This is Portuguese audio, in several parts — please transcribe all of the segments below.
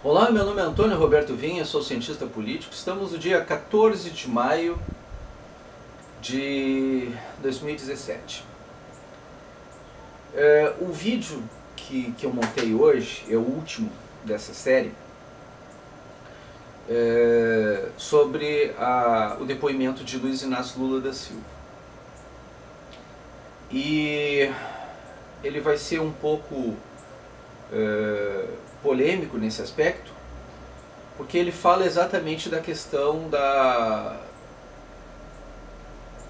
Olá, meu nome é Antônio Roberto Vinha, sou cientista político. Estamos no dia 14 de maio de 2017. O vídeo que eu montei hoje é o último dessa série, sobre o depoimento de Luiz Inácio Lula da Silva. E ele vai ser um pouco polêmico nesse aspecto, porque ele fala exatamente da questão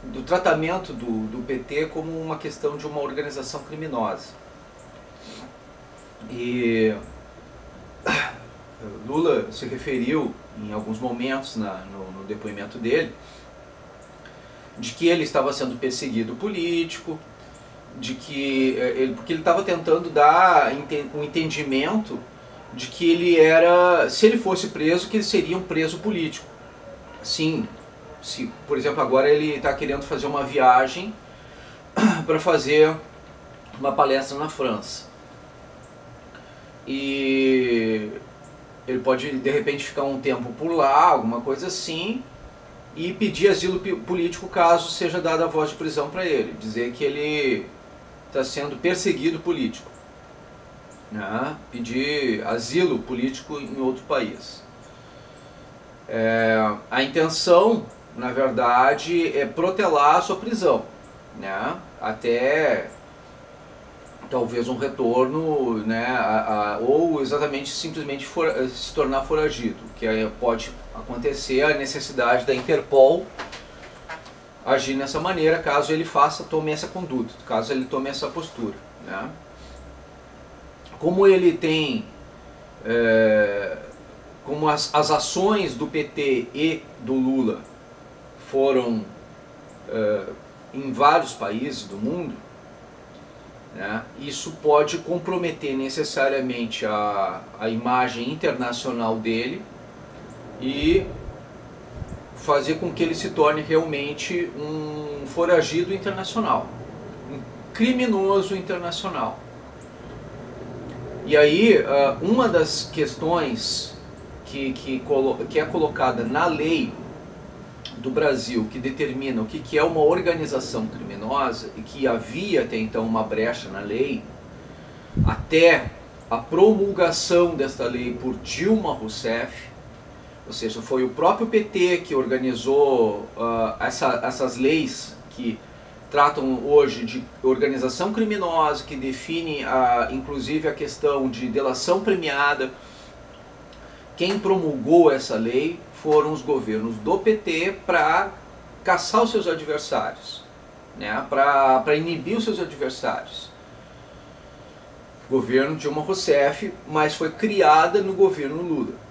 do tratamento do PT como uma questão de uma organização criminosa. E Lula se referiu em alguns momentos no depoimento dele de que ele estava sendo perseguido político, de que porque ele estava tentando dar um entendimento de que ele era, se ele fosse preso, que ele seria um preso político. Sim, se, por exemplo, agora ele está querendo fazer uma viagem para fazer uma palestra na França. E ele pode, de repente, ficar um tempo por lá, alguma coisa assim, e pedir asilo político caso seja dada a voz de prisão para ele. Dizer que ele está sendo perseguido político, né? Pedir asilo político em outro país. A intenção, na verdade, é protelar a sua prisão, né? Até talvez um retorno, né? Ou exatamente simplesmente se tornar foragido, que pode acontecer a necessidade da Interpol agir nessa maneira, caso ele tome essa conduta, caso ele tome essa postura, né? Como ele tem, como as ações do PT e do Lula foram em vários países do mundo, né, isso pode comprometer necessariamente a imagem internacional dele e fazer com que ele se torne realmente um foragido internacional, um criminoso internacional. E aí, uma das questões que é colocada na lei do Brasil, que determina o que é uma organização criminosa, e que havia até então uma brecha na lei, até a promulgação desta lei por Dilma Rousseff, ou seja, foi o próprio PT que organizou essas leis que tratam hoje de organização criminosa, que define inclusive a questão de delação premiada. Quem promulgou essa lei foram os governos do PT para caçar os seus adversários, né? Para inibir os seus adversários. Governo Dilma Rousseff, mas foi criada no governo Lula.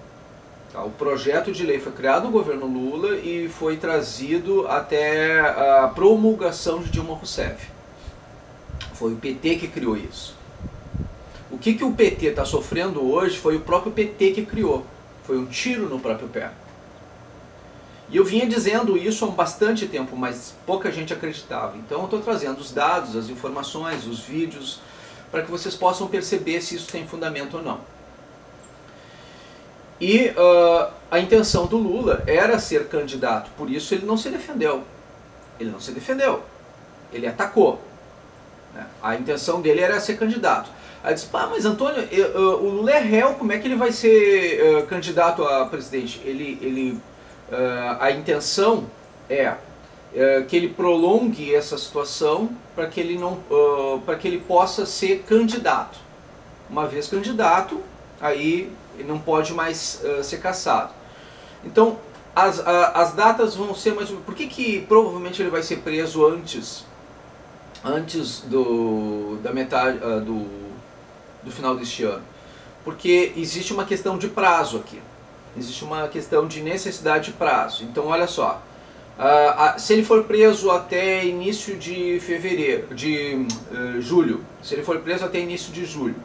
O projeto de lei foi criado no governo Lula e foi trazido até a promulgação de Dilma Rousseff. Foi o PT que criou isso. O que o PT está sofrendo hoje foi o próprio PT que criou. Foi um tiro no próprio pé. E eu vinha dizendo isso há bastante tempo, mas pouca gente acreditava. Então eu estou trazendo os dados, as informações, os vídeos, para que vocês possam perceber se isso tem fundamento ou não. E a intenção do Lula era ser candidato, por isso ele não se defendeu. Ele não se defendeu, ele atacou, né? A intenção dele era ser candidato. Aí disse, mas Antônio, o Lula é réu, como é que ele vai ser candidato a presidente? A intenção é que ele prolongue essa situação para que ele possa ser candidato. Uma vez candidato, aí ele não pode mais ser cassado. Então, as datas vão ser mais... Por que provavelmente ele vai ser preso antes da metade do final deste ano? Porque existe uma questão de prazo aqui. Existe uma questão de necessidade de prazo. Então, olha só. Se ele for preso até início de julho, se ele for preso até início de julho,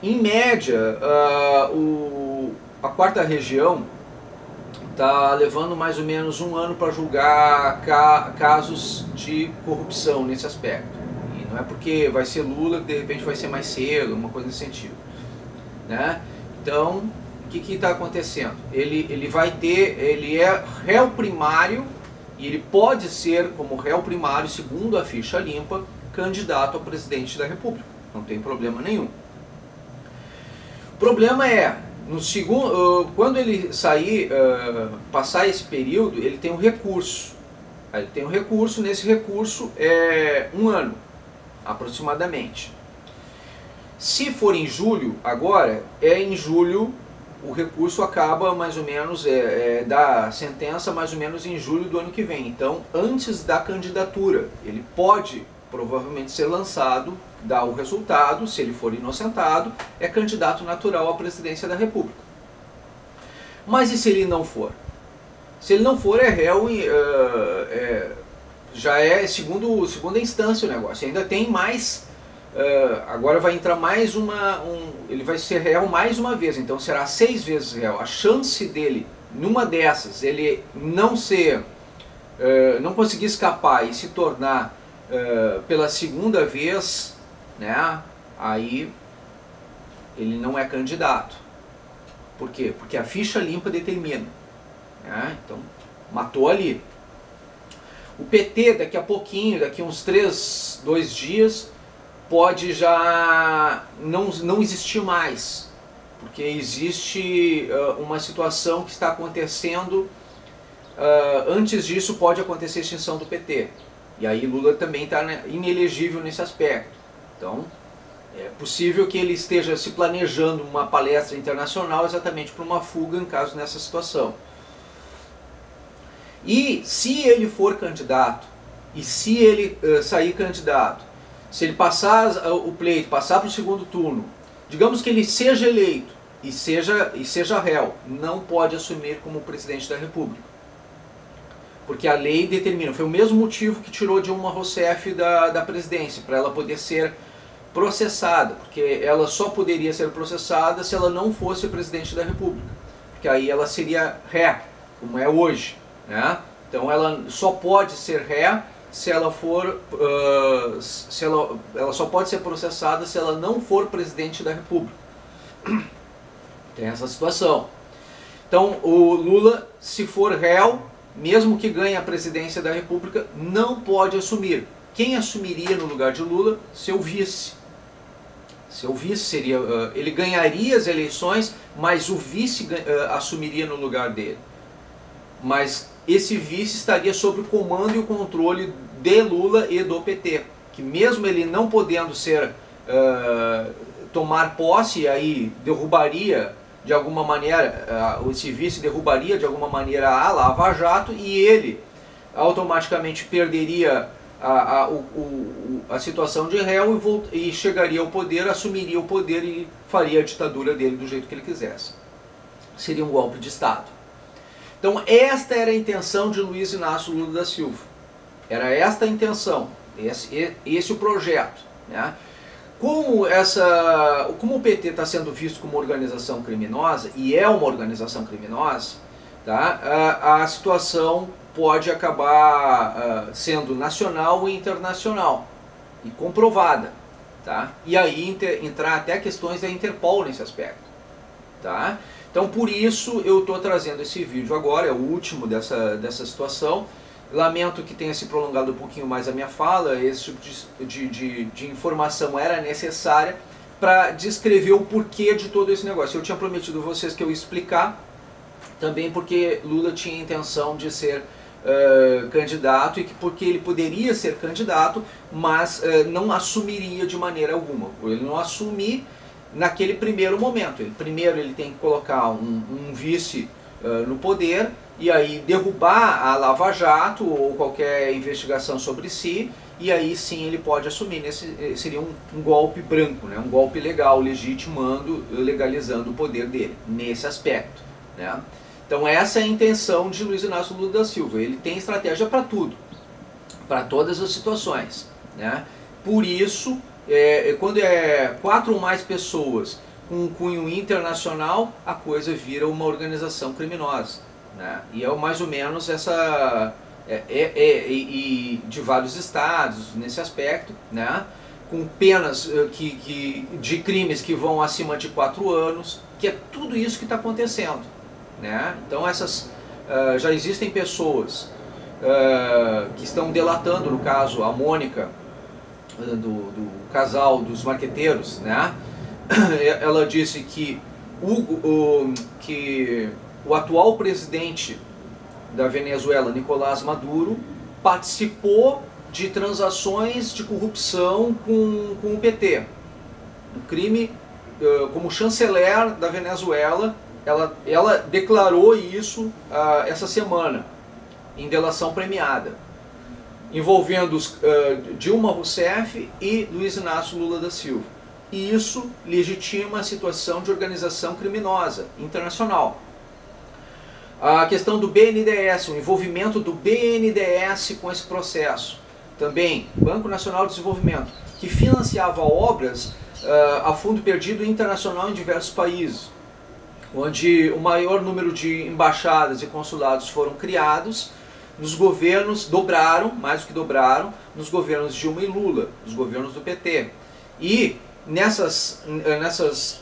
em média, a quarta região está levando mais ou menos um ano para julgar casos de corrupção nesse aspecto. E não é porque vai ser Lula que de repente vai ser mais cedo, uma coisa nesse sentido, né? Então, o que está acontecendo? Ele é réu primário e ele pode ser, como réu primário, segundo a ficha limpa, candidato a presidente da República. Não tem problema nenhum. O problema é, no segundo, quando ele sair, passar esse período, ele tem um recurso. Ele tem um recurso, nesse recurso é 1 ano, aproximadamente. Se for em julho, agora, em julho, o recurso acaba mais ou menos, da sentença mais ou menos em julho do ano que vem. Então, antes da candidatura, ele pode provavelmente ser lançado, dar o resultado, se ele for inocentado, é candidato natural à presidência da República. Mas e se ele não for? Se ele não for, é réu, já é segunda instância o negócio. Ainda tem mais, agora vai entrar mais ele vai ser réu mais uma vez, então será 6 vezes réu. A chance dele, numa dessas, ele não conseguir escapar e se tornar pela segunda vez, né, aí ele não é candidato. Por quê? Porque a ficha limpa determina. Então, matou ali. O PT, daqui a pouquinho, daqui uns 2 dias, pode já não existir mais. Porque existe uma situação que está acontecendo. Antes disso, pode acontecer a extinção do PT. E aí Lula também está inelegível nesse aspecto. Então, é possível que ele esteja se planejando uma palestra internacional exatamente para uma fuga em caso nessa situação. E se ele for candidato, e se ele sair candidato, se ele passar o pleito, passar para o segundo turno, digamos que ele seja eleito e seja réu, não pode assumir como presidente da República. Porque a lei determina, foi o mesmo motivo que tirou Dilma Rousseff da presidência, para ela poder ser processada, porque ela só poderia ser processada se ela não fosse presidente da República, porque aí ela seria ré, como é hoje. Né? Então ela só pode ser ré se ela for, ela só pode ser processada se ela não for presidente da República. Tem essa situação. Então o Lula, se for réu, mesmo que ganhe a presidência da República, não pode assumir. Quem assumiria no lugar de Lula? Seu vice. Seu vice seria, ele ganharia as eleições, mas o vice assumiria no lugar dele. Mas esse vice estaria sob o comando e o controle de Lula e do PT, que mesmo ele não podendo tomar posse, aí derrubaria de alguma maneira, esse vice derrubaria de alguma maneira a Lava Jato e ele automaticamente perderia a situação de réu e chegaria ao poder, assumiria o poder e faria a ditadura dele do jeito que ele quisesse. Seria um golpe de Estado. Então esta era a intenção de Luiz Inácio Lula da Silva. Era esta a intenção, esse o projeto. Né? Como o PT está sendo visto como uma organização criminosa, e é uma organização criminosa, tá? A situação pode acabar sendo nacional e internacional, e comprovada. Tá? E aí entrar até questões da Interpol nesse aspecto. Tá? Então por isso eu estou trazendo esse vídeo agora, é o último dessa situação. Lamento que tenha se prolongado um pouquinho mais a minha fala, esse tipo de informação era necessária para descrever o porquê de todo esse negócio. Eu tinha prometido a vocês que eu ia explicar, também porque Lula tinha a intenção de ser candidato, e porque ele poderia ser candidato, mas não assumiria de maneira alguma. Ele não assumir naquele primeiro momento. Primeiro ele tem que colocar um vice no poder, e aí derrubar a Lava Jato ou qualquer investigação sobre si, e aí sim ele pode assumir. Seria um golpe branco, né? Um golpe legal, legitimando, legalizando o poder dele, nesse aspecto. Né? Então essa é a intenção de Luiz Inácio Lula da Silva. Ele tem estratégia para tudo, para todas as situações. Né? Por isso, quando é 4 ou mais pessoas com um cunho internacional, a coisa vira uma organização criminosa. Né? E é mais ou menos essa... de vários estados nesse aspecto, né? com penas de crimes que vão acima de 4 anos, que é tudo isso que está acontecendo, né? Então já existem pessoas que estão delatando, no caso, a Mônica, do casal dos marqueteiros, né? Ela disse que o atual presidente da Venezuela, Nicolás Maduro, participou de transações de corrupção com o PT. O crime, como chanceler da Venezuela, ela declarou isso essa semana, em delação premiada, envolvendo Dilma Rousseff e Luiz Inácio Lula da Silva. E isso legitima a situação de organização criminosa internacional. A questão do BNDES, o envolvimento do BNDES com esse processo. Também, Banco Nacional de Desenvolvimento, que financiava obras a fundo perdido internacional em diversos países, onde o maior número de embaixadas e consulados foram criados. Nos governos dobraram, mais do que dobraram, nos governos Dilma e Lula, nos governos do PT. E nessas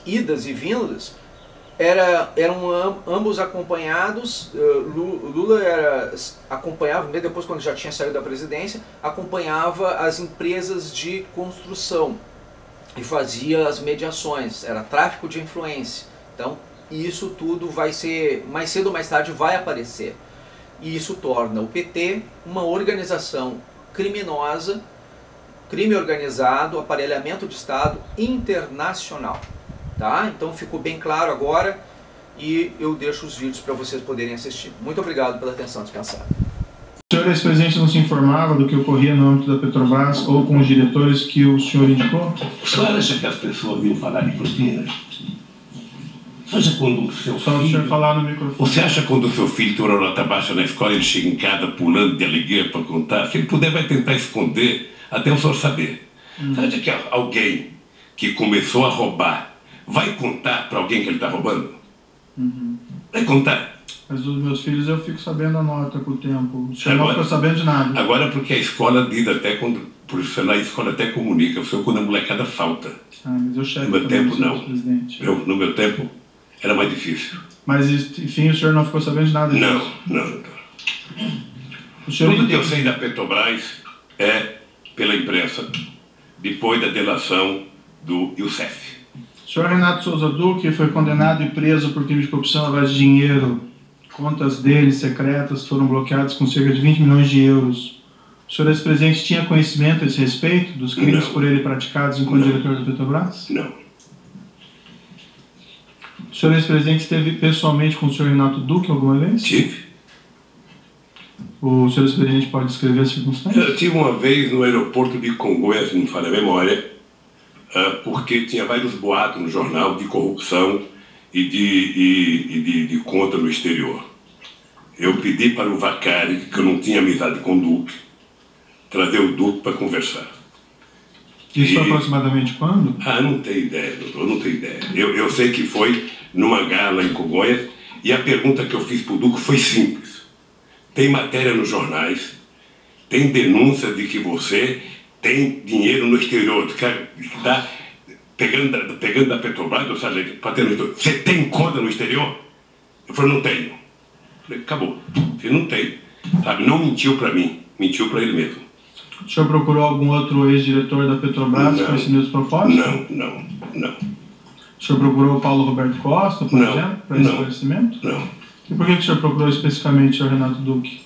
idas e vindas, eram ambos acompanhados. Lula acompanhava, mesmo depois quando já tinha saído da presidência, acompanhava as empresas de construção e fazia as mediações, era tráfico de influência. Então isso tudo vai ser, mais cedo ou mais tarde vai aparecer. E isso torna o PT uma organização criminosa, crime organizado, aparelhamento de Estado internacional. Tá? Então ficou bem claro agora e eu deixo os vídeos para vocês poderem assistir. Muito obrigado pela atenção dispensada. O senhor ex-presidente não se informava do que ocorria no âmbito da Petrobras ou com os diretores que o senhor indicou? O senhor acha que as pessoas ouviram falar de propina? Você acha quando o seu Só filho... o senhor falar no microfone. Você acha quando o seu filho tem uma nota baixa na escola, ele chega em casa pulando de alegria para contar? Se ele puder, vai tentar esconder até o senhor saber. Você acha que alguém que começou a roubar vai contar para alguém que ele está roubando? Vai contar. Mas dos meus filhos eu fico sabendo a nota com o tempo. O senhor não ficou sabendo de nada. Agora porque a escola diz até quando... Por isso a escola até comunica. O senhor quando a molecada falta. Mas eu checo. No meu tempo não. Presidente. No meu tempo era mais difícil. Mas enfim, o senhor não ficou sabendo de nada disso? Não, doutor. Tudo que eu sei da Petrobras é pela imprensa, depois da delação do Youssef. O senhor Renato Souza Duque foi condenado e preso por crime de corrupção e lavagem de dinheiro. Contas dele secretas foram bloqueadas com cerca de 20 milhões de euros. O senhor ex-presidente tinha conhecimento a esse respeito dos crimes por ele praticados enquanto diretor da Petrobras? Não. O senhor ex-presidente esteve pessoalmente com o senhor Renato Duque alguma vez? Tive. O senhor ex-presidente pode descrever as circunstâncias? Eu tive uma vez no aeroporto de Congonhas, se não me falha a memória, porque tinha vários boatos no jornal de corrupção e de conta no exterior. Eu pedi para o Vacari, que eu não tinha amizade com o Duque, trazer o Duque para conversar. Isso aproximadamente quando? Não tenho ideia, doutor, não tenho ideia. Eu sei que foi numa gala em Congonhas e a pergunta que eu fiz para o Duque foi simples. Tem matéria nos jornais, tem denúncia de que você tem dinheiro no exterior, que está pegando da Petrobras, ou seja, você tem conta no exterior? Eu falei, não tenho. Eu falei, acabou. Ele não tem. Sabe, não mentiu para mim, mentiu para ele mesmo. O senhor procurou algum outro ex-diretor da Petrobras com esse mesmo propósito? Não. O senhor procurou o Paulo Roberto Costa, por exemplo, para esse esclarecimento? Não. E por que o senhor procurou especificamente o senhor Renato Duque?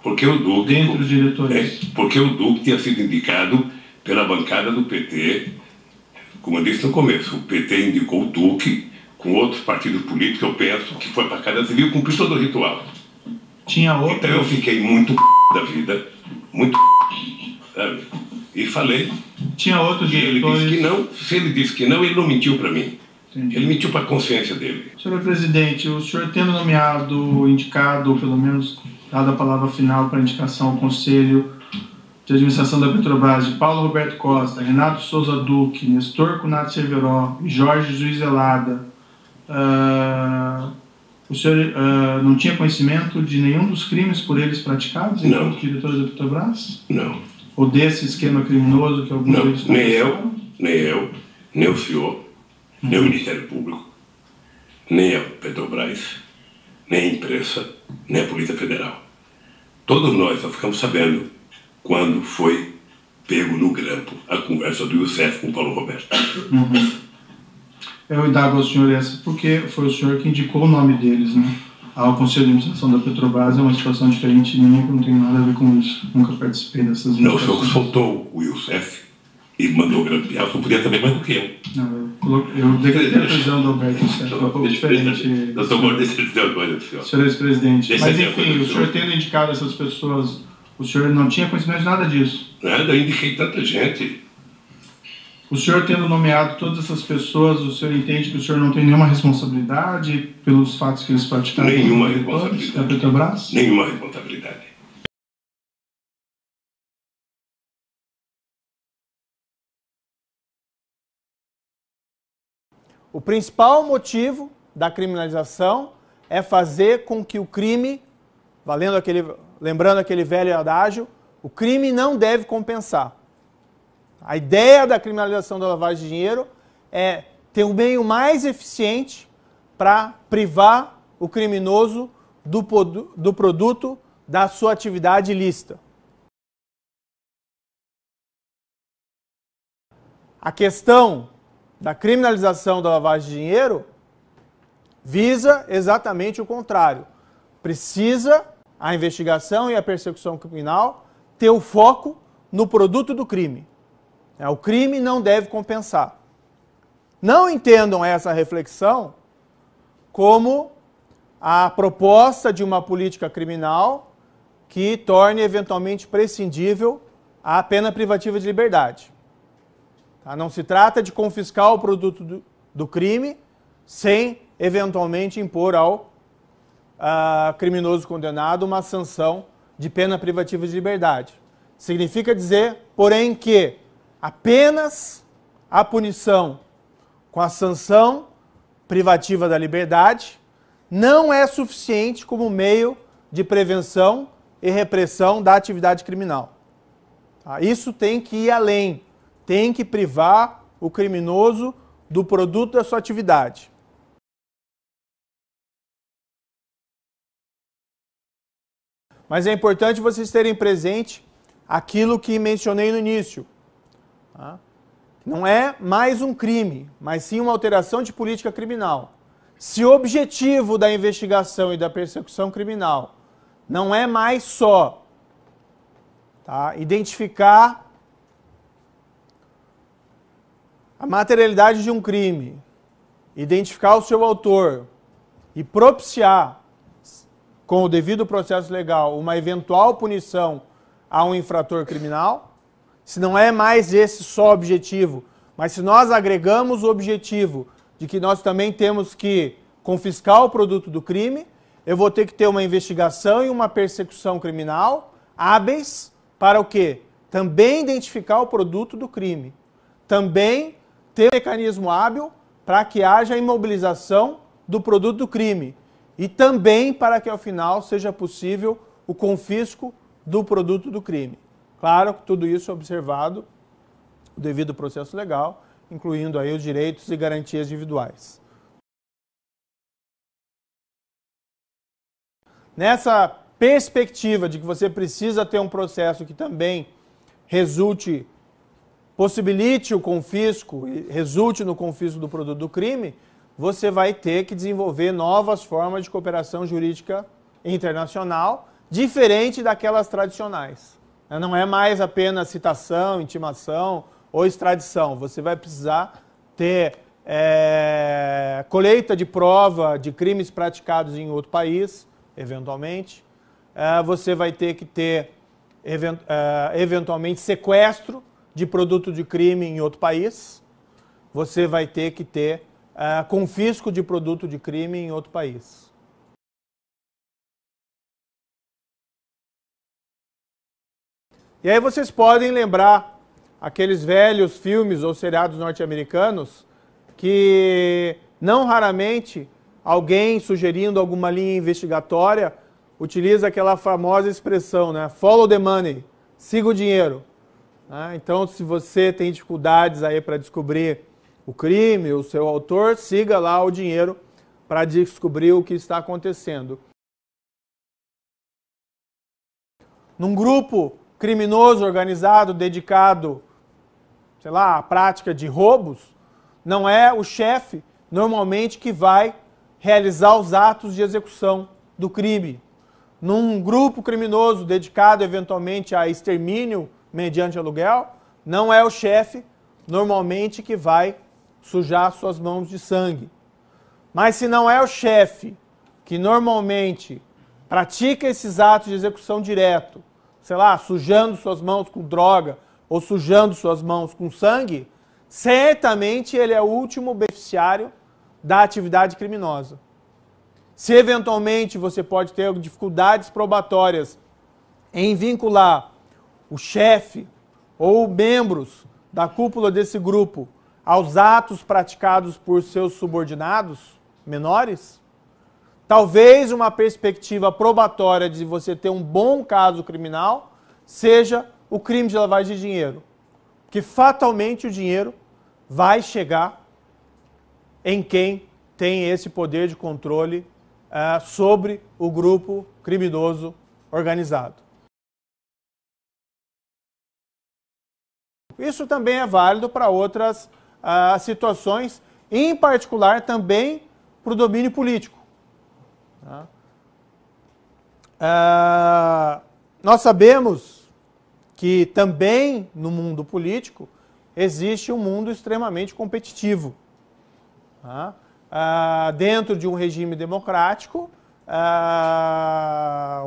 Porque o Duque... Dentre os diretores? Porque o Duque tinha sido indicado pela bancada do PT. Como eu disse no começo, o PT indicou o Duque com outros partidos políticos, eu penso, que foi para a Casa Civil cumprir todo o ritual. Tinha outro... Então eu fiquei muito da vida, muito sabe? E falei. Tinha outros diretores... Ele disse que não. Se ele disse que não, ele não mentiu para mim. Entendi. Ele mentiu para a consciência dele. Senhor presidente, o senhor tendo nomeado, indicado, ou pelo menos dado a palavra final para a indicação ao Conselho de Administração da Petrobras de Paulo Roberto Costa, Renato Souza Duque, Nestor Cunhato Severo e Jorge Zuizelada, o senhor não tinha conhecimento de nenhum dos crimes por eles praticados enquanto diretores da Petrobras? Não. ou desse esquema criminoso que alguns Não, deles nem confessaram? nem o senhor, nem o Ministério Público, nem a Petrobras, nem a imprensa, nem a Polícia Federal. Todos nós só ficamos sabendo quando foi pego no grampo a conversa do Youssef com o Paulo Roberto. Eu indago ao senhor essa porque foi o senhor que indicou o nome deles, né? Ao Conselho de Administração da Petrobras é uma situação diferente minha, que não tem nada a ver com isso. Nunca participei dessas Não, o senhor indicações. soltou o Youssef e mandou grampear, o senhor podia saber mais do que eu. Não, eu decretei a prisão do Alberto Youssef, é um pouco diferente. Doutor Moro, deixa eu dizer uma coisa, senhor. Senhor ex-presidente. Deixa Mas eu dizer uma enfim, coisa, o senhor tendo indicado essas pessoas, o senhor não tinha conhecimento de nada disso. Nada, eu indiquei tanta gente. O senhor tendo nomeado todas essas pessoas, o senhor entende que o senhor não tem nenhuma responsabilidade pelos fatos que eles praticaram? Nenhuma da responsabilidade. Petrobras? Nenhuma responsabilidade. O principal motivo da criminalização é fazer com que o crime, lembrando aquele velho adágio, o crime não deve compensar. A ideia da criminalização da lavagem de dinheiro é ter um meio mais eficiente para privar o criminoso do produto da sua atividade ilícita. A questão da criminalização da lavagem de dinheiro visa exatamente o contrário. Precisa a investigação e a persecução criminal ter o foco no produto do crime. O crime não deve compensar. Não entendam essa reflexão como a proposta de uma política criminal que torne eventualmente prescindível a pena privativa de liberdade. Não se trata de confiscar o produto do crime sem eventualmente impor ao criminoso condenado uma sanção de pena privativa de liberdade. Significa dizer, porém, que apenas a punição com a sanção privativa da liberdade não é suficiente como meio de prevenção e repressão da atividade criminal. Isso tem que ir além, tem que privar o criminoso do produto da sua atividade. Mas é importante vocês terem presente aquilo que mencionei no início. Não é mais um crime, mas sim uma alteração de política criminal. Se o objetivo da investigação e da persecução criminal não é mais só identificar a materialidade de um crime, identificar o seu autor e propiciar, com o devido processo legal, uma eventual punição a um infrator criminal, se não é mais esse só objetivo, mas se nós agregamos o objetivo de que nós também temos que confiscar o produto do crime, eu vou ter que ter uma investigação e uma persecução criminal hábeis para o quê? Também identificar o produto do crime. Também ter um mecanismo hábil para que haja a imobilização do produto do crime. E também para que ao final seja possível o confisco do produto do crime. Claro que tudo isso é observado o devido processo legal, incluindo aí os direitos e garantias individuais. Nessa perspectiva de que você precisa ter um processo que também possibilite o confisco e resulte no confisco do produto do crime, você vai ter que desenvolver novas formas de cooperação jurídica internacional, diferente daquelas tradicionais. Não é mais apenas citação, intimação ou extradição. Você vai precisar ter colheita de prova de crimes praticados em outro país, eventualmente. Você vai ter que ter, eventualmente, sequestro de produto de crime em outro país. Você vai ter que ter confisco de produto de crime em outro país. E aí vocês podem lembrar aqueles velhos filmes ou seriados norte-americanos que não raramente alguém sugerindo alguma linha investigatória utiliza aquela famosa expressão, né? Follow the money, siga o dinheiro. Então, se você tem dificuldades aí para descobrir o crime, o seu autor, siga lá o Dinheiro para descobrir o que está acontecendo. Num grupo criminoso organizado dedicado, sei lá, à prática de roubos, não é o chefe normalmente que vai realizar os atos de execução do crime. Num grupo criminoso dedicado eventualmente a extermínio mediante aluguel, não é o chefe normalmente que vai sujar suas mãos de sangue. Mas se não é o chefe que normalmente pratica esses atos de execução direto, sei lá, sujando suas mãos com droga ou sujando suas mãos com sangue, certamente ele é o último beneficiário da atividade criminosa. Se eventualmente você pode ter dificuldades probatórias em vincular o chefe ou membros da cúpula desse grupo aos atos praticados por seus subordinados menores, talvez uma perspectiva probatória de você ter um bom caso criminal seja o crime de lavagem de dinheiro. Porque fatalmente o dinheiro vai chegar em quem tem esse poder de controle sobre o grupo criminoso organizado. Isso também é válido para outras situações, em particular também para o domínio político. Nós sabemos que também no mundo político existe um mundo extremamente competitivo. Dentro de um regime democrático,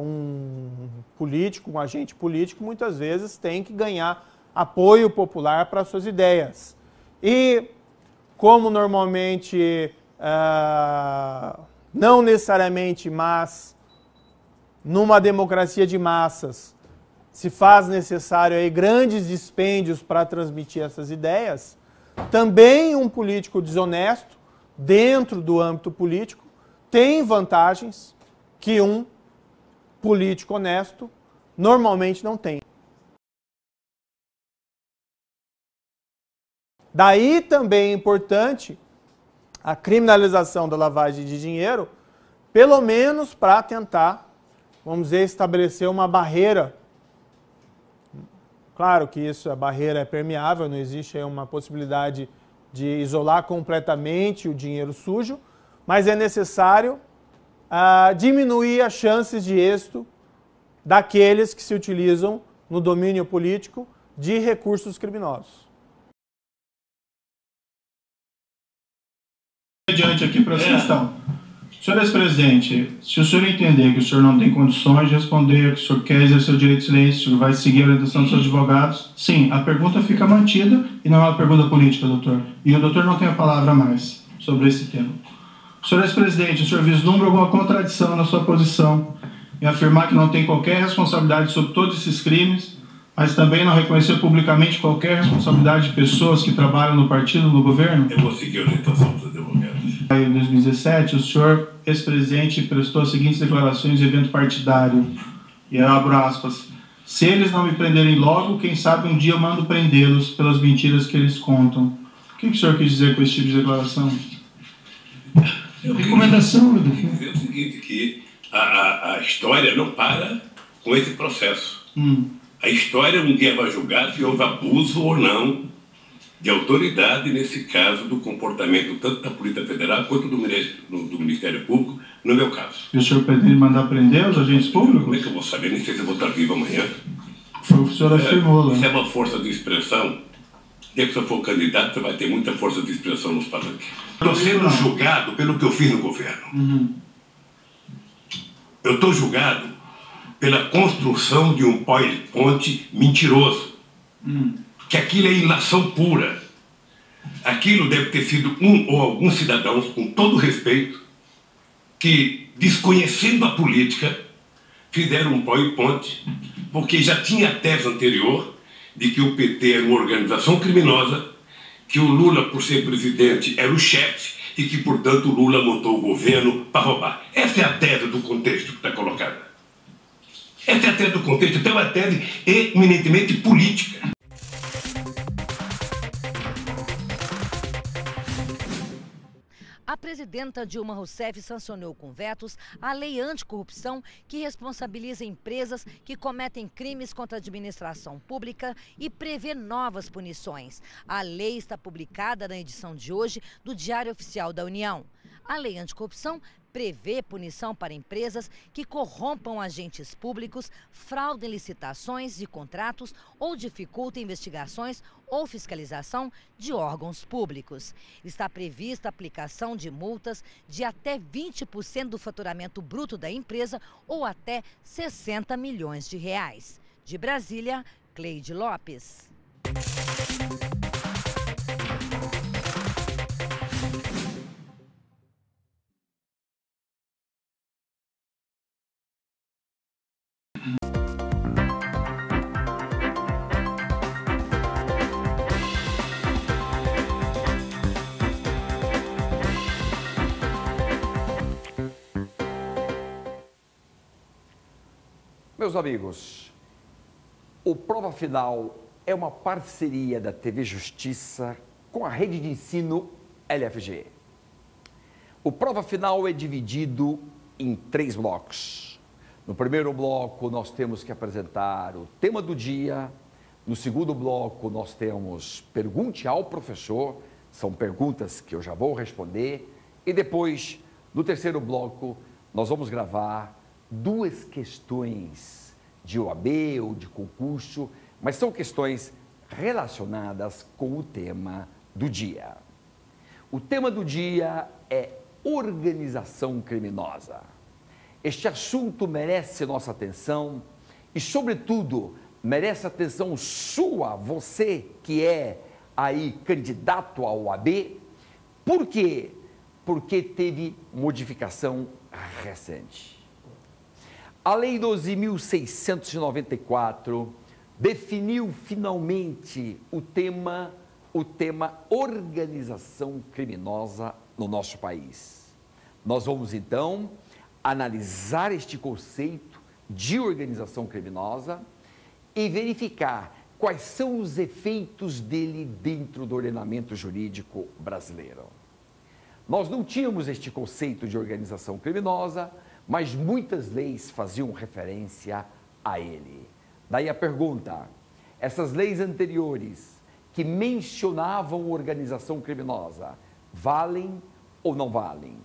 um político, um agente político, muitas vezes tem que ganhar apoio popular para suas ideias. E como normalmente, não necessariamente, mas numa democracia de massas, se faz necessário aí grandes dispêndios para transmitir essas ideias, também um político desonesto, dentro do âmbito político, tem vantagens que um político honesto normalmente não tem. Daí também é importante a criminalização da lavagem de dinheiro, pelo menos para tentar, vamos dizer, estabelecer uma barreira. Claro que a barreira é permeável, não existe aí uma possibilidade de isolar completamente o dinheiro sujo, mas é necessário diminuir as chances de êxito daqueles que se utilizam no domínio político de recursos criminosos. Adiante aqui para essa questão. Senhor ex-presidente, se o senhor entender que o senhor não tem condições de responder, que o senhor quer exercer o direito de silêncio, o senhor vai seguir a orientação dos seus advogados, sim, a pergunta fica mantida e não é uma pergunta política, doutor. E o doutor não tem a palavra mais sobre esse tema. Senhor ex-presidente, o senhor vislumbra alguma contradição na sua posição em afirmar que não tem qualquer responsabilidade sobre todos esses crimes, mas também não reconhecer publicamente qualquer responsabilidade de pessoas que trabalham no partido, no governo? Eu vou seguir a orientação dos advogados. Em 2017, o senhor, ex-presidente, prestou as seguintes declarações de evento partidário, e eu abro aspas: se eles não me prenderem logo, quem sabe um dia eu mando prendê-los pelas mentiras que eles contam. O que o senhor quis dizer com esse tipo de declaração? Recomendação, eu dizer o seguinte, que a história não para com esse processo. A história um dia vai julgar se houve abuso ou não de autoridade, nesse caso, do comportamento tanto da Polícia Federal quanto do Ministério Público, no meu caso. E o senhor pretende mandar prender os agentes públicos? Como é que eu vou saber? Nem sei se eu vou estar vivo amanhã. Foi o que o senhor afirmou, né? Isso é uma força de expressão. Se você for candidato, você vai ter muita força de expressão nos palanques. Estou sendo julgado pelo que eu fiz no governo. Eu estou julgado pela construção de um PowerPoint mentiroso. Que aquilo é ilação pura. Aquilo deve ter sido um ou alguns cidadãos, com todo respeito, que, desconhecendo a política, fizeram um PowerPoint, porque já tinha a tese anterior de que o PT era uma organização criminosa, que o Lula, por ser presidente, era o chefe e que, portanto, o Lula montou o governo para roubar. Essa é a tese do contexto que está colocada. Essa é a tese do contexto, então é uma tese eminentemente política. A presidenta Dilma Rousseff sancionou com vetos a lei anticorrupção que responsabiliza empresas que cometem crimes contra a administração pública e prevê novas punições. A lei está publicada na edição de hoje do Diário Oficial da União. A lei anticorrupção prevê punição para empresas que corrompam agentes públicos, fraudem licitações de contratos ou dificultem investigações ou fiscalização de órgãos públicos. Está prevista a aplicação de multas de até 20% do faturamento bruto da empresa ou até 60 milhões de reais. De Brasília, Cleide Lopes. Meus amigos, o Prova Final é uma parceria da TV Justiça com a rede de ensino LFG. O Prova Final é dividido em 3 blocos. No primeiro bloco, nós temos que apresentar o tema do dia. No segundo bloco, nós temos Pergunte ao Professor. São perguntas que eu já vou responder. E depois, no terceiro bloco, nós vamos gravar 2 questões de OAB ou de concurso, mas são questões relacionadas com o tema do dia. O tema do dia é organização criminosa. Este assunto merece nossa atenção e, sobretudo, merece atenção sua, você que é aí candidato à OAB. Por quê? Porque teve modificação recente. A Lei 12.694 definiu finalmente o tema organização criminosa no nosso país. Nós vamos então analisar este conceito de organização criminosa e verificar quais são os efeitos dele dentro do ordenamento jurídico brasileiro. Nós não tínhamos este conceito de organização criminosa, mas muitas leis faziam referência a ele. Daí a pergunta: essas leis anteriores que mencionavam organização criminosa, valem ou não valem?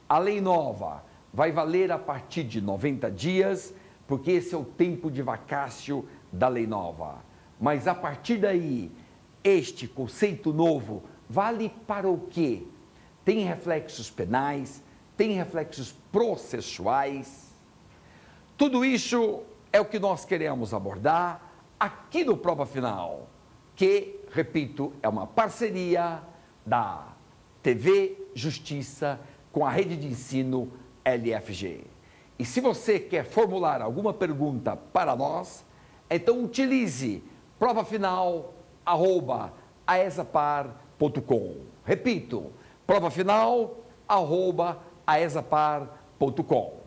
A lei nova vai valer a partir de 90 dias, porque esse é o tempo de vacácio da lei nova. Mas a partir daí, este conceito novo vale para o quê? Tem reflexos penais, tem reflexos processuais. Tudo isso é o que nós queremos abordar aqui no Prova Final, que, repito, é uma parceria da TV Justiça com a rede de ensino LFG. E se você quer formular alguma pergunta para nós, então utilize provafinal@aesapar.com. Repito, provafinal@aesapar.com.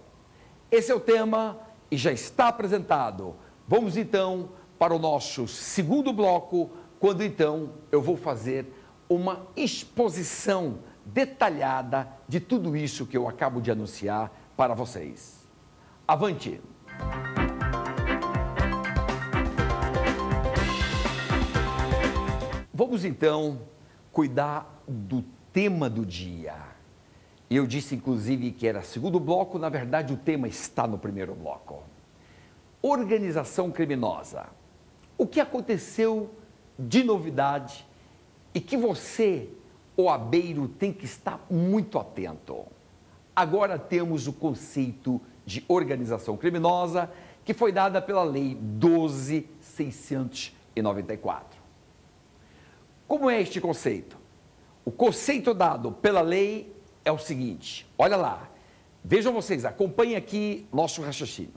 Esse é o tema e já está apresentado. Vamos então para o nosso segundo bloco, quando então eu vou fazer uma exposição detalhada de tudo isso que eu acabo de anunciar para vocês. Avante! Vamos então cuidar do tema do dia. Eu disse inclusive que era segundo bloco, na verdade o tema está no primeiro bloco. Organização criminosa. O que aconteceu de novidade e que você, OABeiro, tem que estar muito atento. Agora temos o conceito de organização criminosa que foi dada pela Lei 12.694. Como é este conceito? O conceito dado pela lei é o seguinte, olha lá, vejam vocês, acompanhem aqui nosso raciocínio.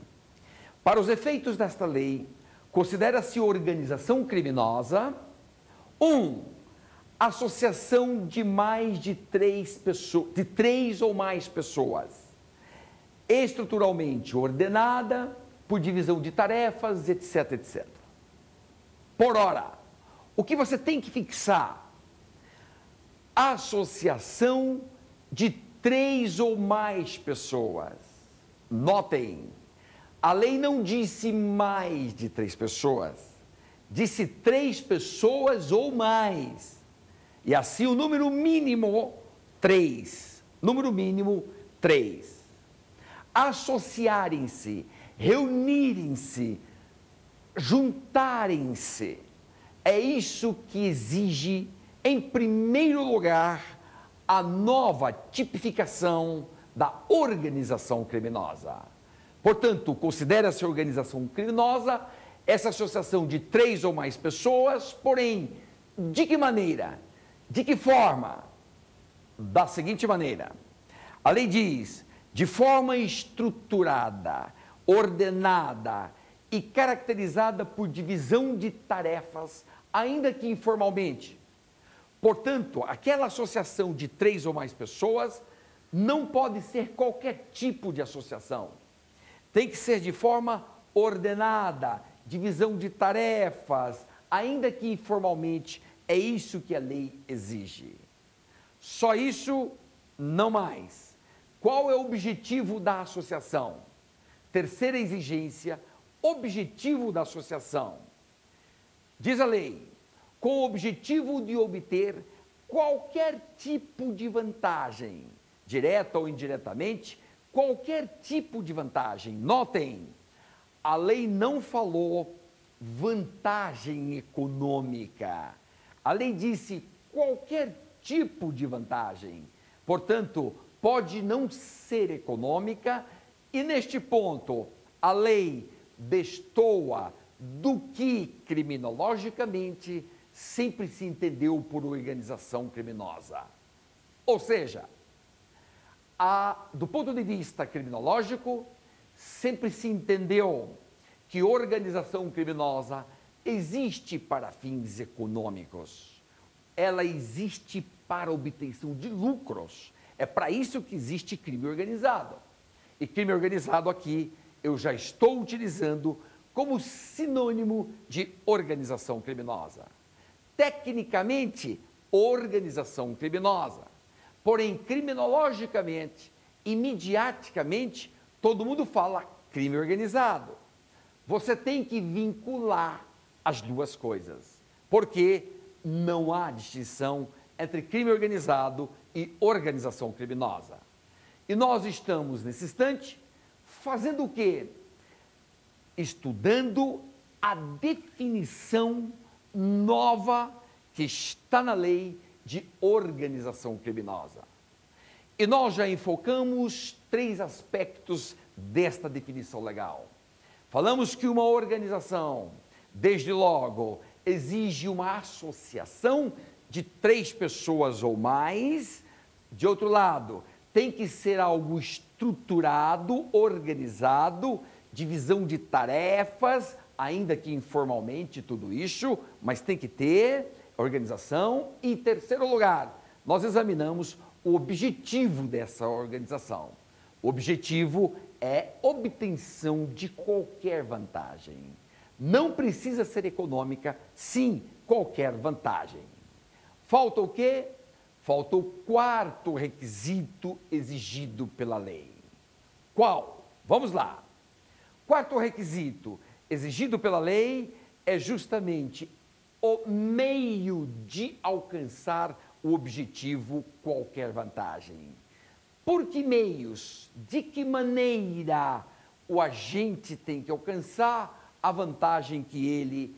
Para os efeitos desta lei, considera-se organização criminosa, 1. Associação de mais de 3 pessoas, de 3 ou mais pessoas, estruturalmente ordenada, por divisão de tarefas, etc, etc. Por ora, o que você tem que fixar? Associação de 3 ou mais pessoas. Notem, a lei não disse mais de 3 pessoas, disse 3 pessoas ou mais. E assim o número mínimo 3. Número mínimo 3. Associarem-se, reunirem-se, juntarem-se. É isso que exige, em primeiro lugar, a nova tipificação da organização criminosa. Portanto, considera-se organização criminosa essa associação de 3 ou mais pessoas, porém, de que maneira? De que forma? Da seguinte maneira: a lei diz, de forma estruturada, ordenada e caracterizada por divisão de tarefas, ainda que informalmente. Portanto, aquela associação de 3 ou mais pessoas não pode ser qualquer tipo de associação. Tem que ser de forma ordenada, divisão de tarefas, ainda que informalmente. É isso que a lei exige. Só isso, não mais. Qual é o objetivo da associação? Terceira exigência, objetivo da associação. Diz a lei, com o objetivo de obter qualquer tipo de vantagem, direta ou indiretamente, qualquer tipo de vantagem. Notem, a lei não falou vantagem econômica. A lei disse qualquer tipo de vantagem. Portanto, pode não ser econômica e, neste ponto, a lei destoa do que, criminologicamente, sempre se entendeu por organização criminosa. Ou seja, do ponto de vista criminológico, sempre se entendeu que organização criminosa existe para fins econômicos. Ela existe para obtenção de lucros. É para isso que existe crime organizado. E crime organizado aqui eu já estou utilizando como sinônimo de organização criminosa. Tecnicamente, organização criminosa. Porém, criminologicamente e midiaticamente, todo mundo fala crime organizado. Você tem que vincular as duas coisas, porque não há distinção entre crime organizado e organização criminosa. E nós estamos, nesse instante, fazendo o quê? Estudando a definição nova que está na lei de organização criminosa. E nós já enfocamos 3 aspectos desta definição legal. Falamos que uma organização, desde logo, exige uma associação de 3 pessoas ou mais. De outro lado, tem que ser algo estruturado, organizado, divisão de tarefas, ainda que informalmente tudo isso, mas tem que ter organização. E, em terceiro lugar, nós examinamos o objetivo dessa organização. O objetivo é obtenção de qualquer vantagem. Não precisa ser econômica, sim, qualquer vantagem. Falta o quê? Falta o 4º requisito exigido pela lei. Qual? Vamos lá. 4º requisito exigido pela lei é justamente o meio de alcançar o objetivo, qualquer vantagem. Por que meios? De que maneira o agente tem que alcançar a vantagem que ele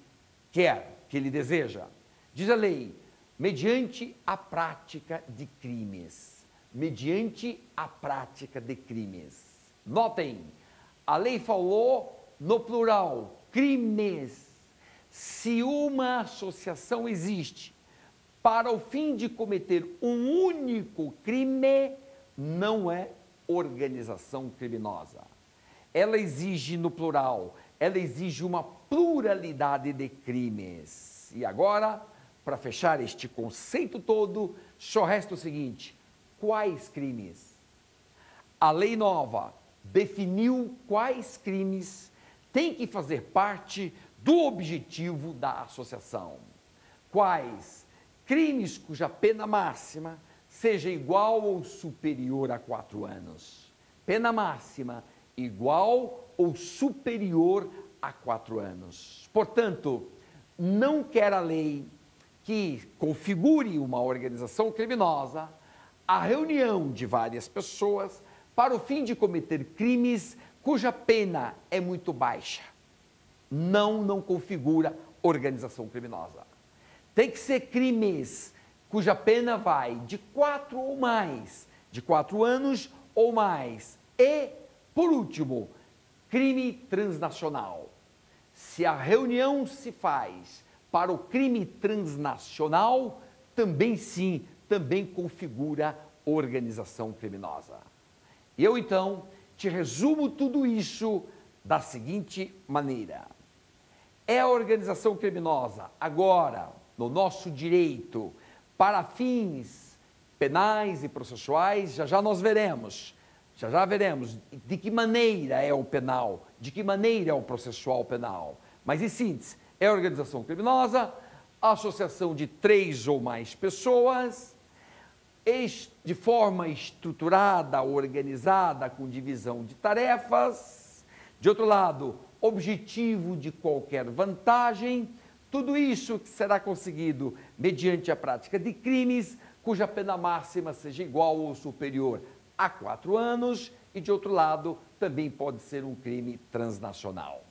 quer, que ele deseja? Diz a lei, mediante a prática de crimes. Mediante a prática de crimes. Notem, a lei falou no plural, crimes. Se uma associação existe para o fim de cometer um único crime, não é organização criminosa. Ela exige no plural, ela exige uma pluralidade de crimes. E agora, para fechar este conceito todo, só resta o seguinte: quais crimes? A lei nova definiu quais crimes têm que fazer parte do objetivo da associação. Quais? Crimes cuja pena máxima seja igual ou superior a 4 anos. Pena máxima igual ou superior a 4 anos. Portanto, não quer a lei que configure uma organização criminosa a reunião de várias pessoas para o fim de cometer crimes cuja pena é muito baixa. Não configura organização criminosa. Tem que ser crimes cuja pena vai de 4 ou mais, de 4 anos ou mais. E, por último, crime transnacional. Se a reunião se faz para o crime transnacional, também configura organização criminosa. Eu, então, te resumo tudo isso da seguinte maneira. É a organização criminosa, agora, no nosso direito, para fins penais e processuais, já nós veremos. Já veremos de que maneira é o penal, de que maneira é o processual penal. Mas, em síntese, é organização criminosa, associação de 3 ou mais pessoas, de forma estruturada, organizada, com divisão de tarefas. De outro lado, objetivo de qualquer vantagem. Tudo isso que será conseguido mediante a prática de crimes, cuja pena máxima seja igual ou superior a 4 anos, e de outro lado, também pode ser um crime transnacional.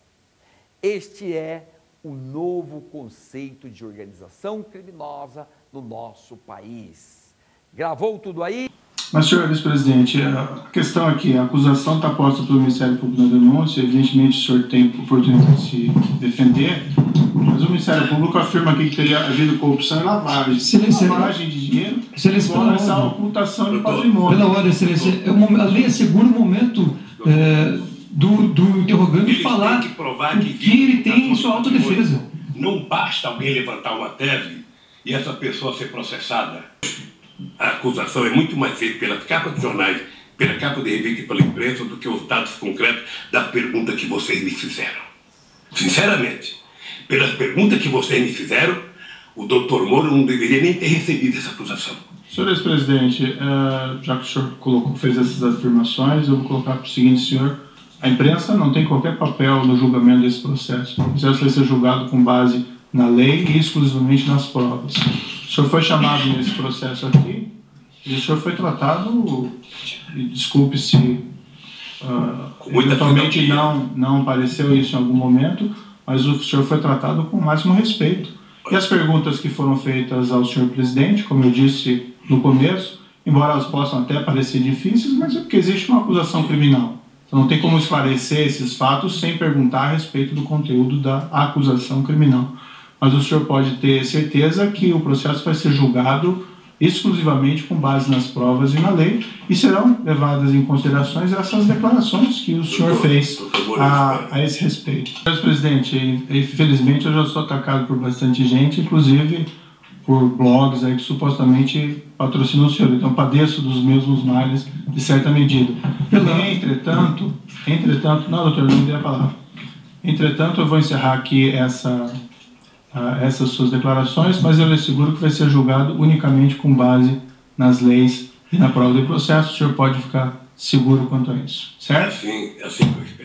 Este é o novo conceito de organização criminosa no nosso país. Gravou tudo aí? Mas, senhor vice-presidente, a questão aqui, a acusação está posta pelo Ministério Público na denúncia, evidentemente o senhor tem oportunidade de se defender, mas o Ministério Público afirma aqui que teria havido corrupção e lavagem. Lavagem de dinheiro, igual essa ocultação de patrimônio. Pela ordem, excelência, a lei assegura o momento do interrogante falar tem que provar que ele tem em sua autodefesa. Não basta alguém levantar uma tese e essa pessoa ser processada. A acusação é muito mais feita pelas capas de jornais, pela capa de revista e pela imprensa do que os dados concretos da pergunta que vocês me fizeram. Sinceramente, pelas perguntas que vocês me fizeram, o doutor Moro não deveria nem ter recebido essa acusação. Senhor ex-presidente, já que o senhor fez essas afirmações, eu vou colocar para o seguinte, senhor. A imprensa não tem qualquer papel no julgamento desse processo. O processo vai ser julgado com base na lei e exclusivamente nas provas. O senhor foi chamado nesse processo aqui e o senhor foi tratado, desculpe se eventualmente não pareceu isso em algum momento, mas o senhor foi tratado com o máximo respeito. E as perguntas que foram feitas ao senhor presidente, como eu disse no começo, embora elas possam até parecer difíceis, mas é porque existe uma acusação criminal. Então não tem como esclarecer esses fatos sem perguntar a respeito do conteúdo da acusação criminal. Mas o senhor pode ter certeza que o processo vai ser julgado exclusivamente com base nas provas e na lei, e serão levadas em consideração essas declarações que o senhor fez a esse respeito. Senhor presidente, infelizmente eu já sou atacado por bastante gente, inclusive por blogs aí que supostamente patrocinam o senhor, então padeço dos mesmos males de certa medida. Entretanto, não, doutor, não me dê a palavra. Entretanto, eu vou encerrar aqui essas suas declarações, mas eu lhe asseguro que vai ser julgado unicamente com base nas leis e na prova do processo. O senhor pode ficar seguro quanto a isso, certo? Assim que eu espero.